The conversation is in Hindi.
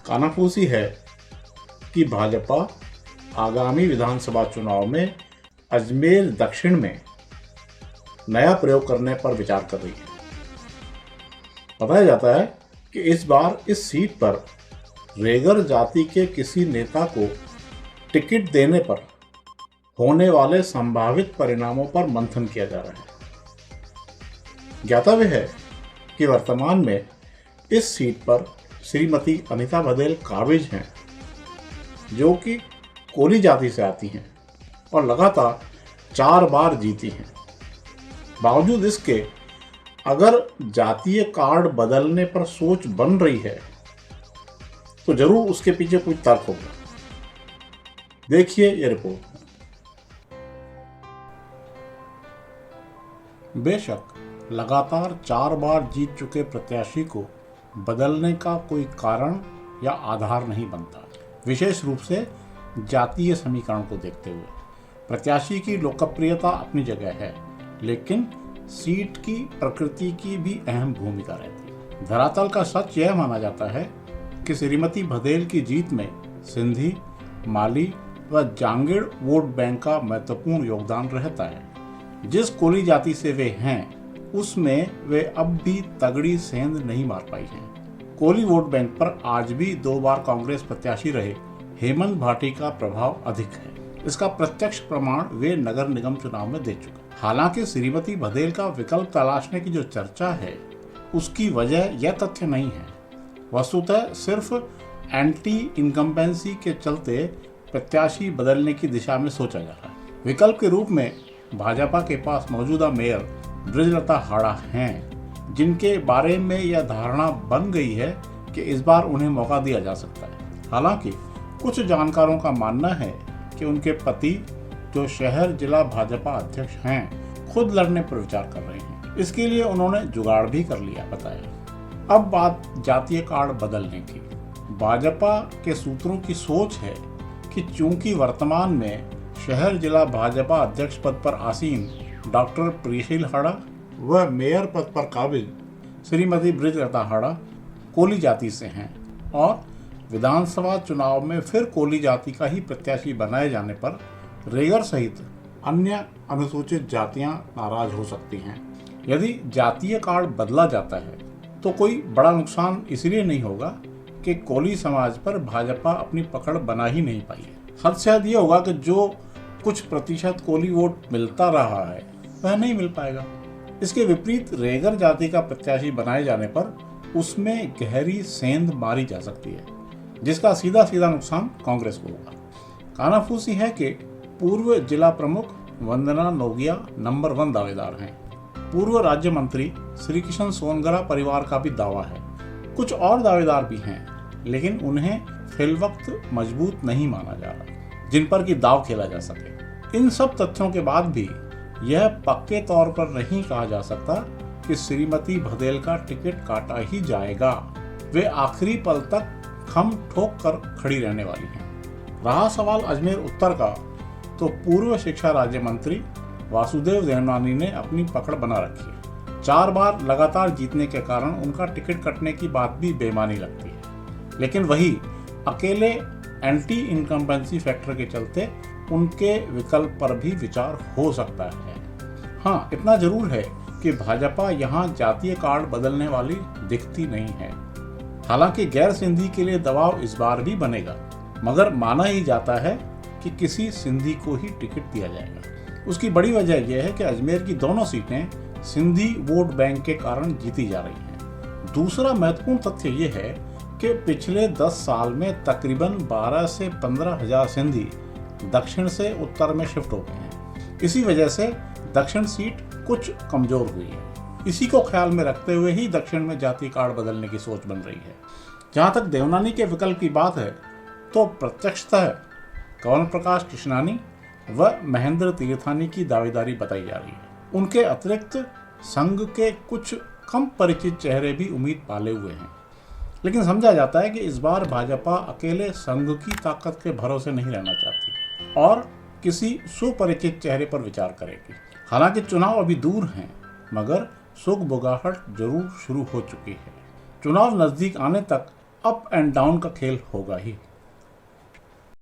कानाफूसी है कि भाजपा आगामी विधानसभा चुनाव में अजमेर दक्षिण में नया प्रयोग करने पर विचार कर रही है। बताया जाता है कि इस बार इस सीट पर रेगर जाति के किसी नेता को टिकट देने पर होने वाले संभावित परिणामों पर मंथन किया जा रहा है। ज्ञातव्य है कि वर्तमान में इस सीट पर श्रीमती अनीता भदेल काबिज हैं, जो कि कोली जाति से आती हैं और लगातार 4 बार जीती हैं। बावजूद इसके अगर जातीय कार्ड बदलने पर सोच बन रही है तो जरूर उसके पीछे कोई तर्क होगा। देखिए ये रिपोर्ट। बेशक लगातार 4 बार जीत चुके प्रत्याशी को बदलने का कोई कारण या आधार नहीं बनता, विशेष रूप से जातीय समीकरण को देखते हुए। प्रत्याशी की लोकप्रियता अपनी जगह है, लेकिन सीट की प्रकृति की भी अहम भूमिका रहती है। धरातल का सच यह माना जाता है कि श्रीमती भदेल की जीत में सिंधी, माली व जांगिड़ वोट बैंक का महत्वपूर्ण योगदान रहता है। जिस कोली जाति से वे हैं, उसमें वे अब भी तगड़ी सेंध नहीं मार पाई हैं। कोली वोट बैंक पर आज भी 2 बार कांग्रेस प्रत्याशी रहे हेमंत भाटी का प्रभाव अधिक है। इसका प्रत्यक्ष प्रमाण वे नगर निगम चुनाव में दे चुके। हालांकि श्रीमती भदेल का विकल्प तलाशने की जो चर्चा है, उसकी वजह यह तथ्य नहीं है। वस्तुतः सिर्फ एंटी इनकम्बेंसी के चलते प्रत्याशी बदलने की दिशा में सोचा जा रहा है। विकल्प के रूप में भाजपा के पास मौजूदा मेयर बृजलता हाड़ा हैं, जिनके बारे में यह धारणा बन गई है कि इस बार उन्हें मौका दिया जा सकता है। हालांकि कुछ जानकारों का मानना है कि उनके पति, जो शहर जिला भाजपा अध्यक्ष हैं, खुद लड़ने पर विचार कर रहे हैं। इसके लिए उन्होंने जुगाड़ भी कर लिया बताया। अब बात जातीय कार्ड बदलने की। भाजपा के सूत्रों की सोच है कि चूंकि वर्तमान में शहर जिला भाजपा अध्यक्ष पद पर आसीन डॉक्टर प्रीशील हाड़ा व मेयर पद पर काबिज श्रीमती बृजलता हाड़ा कोली जाति से हैं और विधानसभा चुनाव में फिर कोली जाति का ही प्रत्याशी बनाए जाने पर रेगर सहित अन्य अनुसूचित जातियां नाराज हो सकती हैं। यदि जातीय कार्ड बदला जाता है तो कोई बड़ा नुकसान इसलिए नहीं होगा कि कोली समाज पर भाजपा अपनी पकड़ बना ही नहीं पाई है। हद से हद ये होगा कि जो कुछ प्रतिशत कोली वोट मिलता रहा है वह नहीं मिल पाएगा। इसके विपरीत रेगर जाति का प्रत्याशी बनाए जाने पर उसमें गहरी सेंध मारी जा सकती है, जिसका सीधा सीधा नुकसान कांग्रेस को होगा। कानाफूसी है कि पूर्व जिला प्रमुख वंदना नोगिया नंबर 1 दावेदार हैं। पूर्व राज्य मंत्री श्री किशन सोनगरा परिवार का भी दावा है। कुछ और दावेदार भी हैं, लेकिन उन्हें फिलवक्त मजबूत नहीं माना जा रहा, जिन पर कि दाव खेला जा सके। इन सब तथ्यों के बाद भी यह पक्के तौर पर नहीं कहा जा सकता कि श्रीमती भदेल का टिकट काटा ही जाएगा। वे आखिरी पल तक खम ठोक कर खड़ी रहने वाली हैं। रहा सवाल अजमेर उत्तर का, तो पूर्व शिक्षा राज्य मंत्री वासुदेव देवनानी ने अपनी पकड़ बना रखी है। 4 बार लगातार जीतने के कारण उनका टिकट कटने की बात भी बेमानी लगती है, लेकिन वही अकेले एंटी इनकम्बेंसी फैक्टर के चलते उनके विकल्प पर भी विचार हो सकता है। हाँ, इतना जरूर है कि भाजपा यहाँ जातीय कार्ड बदलने वाली दिखती नहीं है। हालांकि गैर सिंधी के लिए दबाव इस बार भी बनेगा, मगर माना ही जाता है कि किसी सिंधी को ही टिकट दिया जाएगा। उसकी बड़ी वजह यह है कि अजमेर की दोनों सीटें सिंधी वोट बैंक के कारण जीती जा रही हैं। दूसरा महत्वपूर्ण तथ्य यह है कि पिछले 10 साल में तकरीबन 12 से 15 हजार सिंधी दक्षिण से उत्तर में शिफ्ट हो गए हैं। इसी वजह से दक्षिण सीट कुछ कमजोर हुई है। इसी को ख्याल में रखते हुए ही दक्षिण में जाति कार्ड बदलने की सोच बन रही है। जहां तक देवनानी के विकल्प की बात है, तो प्रत्यक्षतः कंवर प्रकाश कृष्णानी व महेंद्र तीर्थानी की दावेदारी बताई जा रही है। उनके अतिरिक्त संघ के कुछ कम परिचित चेहरे भी उम्मीद पाले हुए हैं, लेकिन समझा जाता है कि इस बार भाजपा अकेले संघ की ताकत के भरोसे नहीं रहना चाहती और किसी सुपरिचित चेहरे पर विचार करेगी। हालांकि चुनाव अभी दूर हैं, मगर सुगबुगाहट जरूर शुरू हो चुकी है। चुनाव नजदीक आने तक अप एंड डाउन का खेल होगा ही।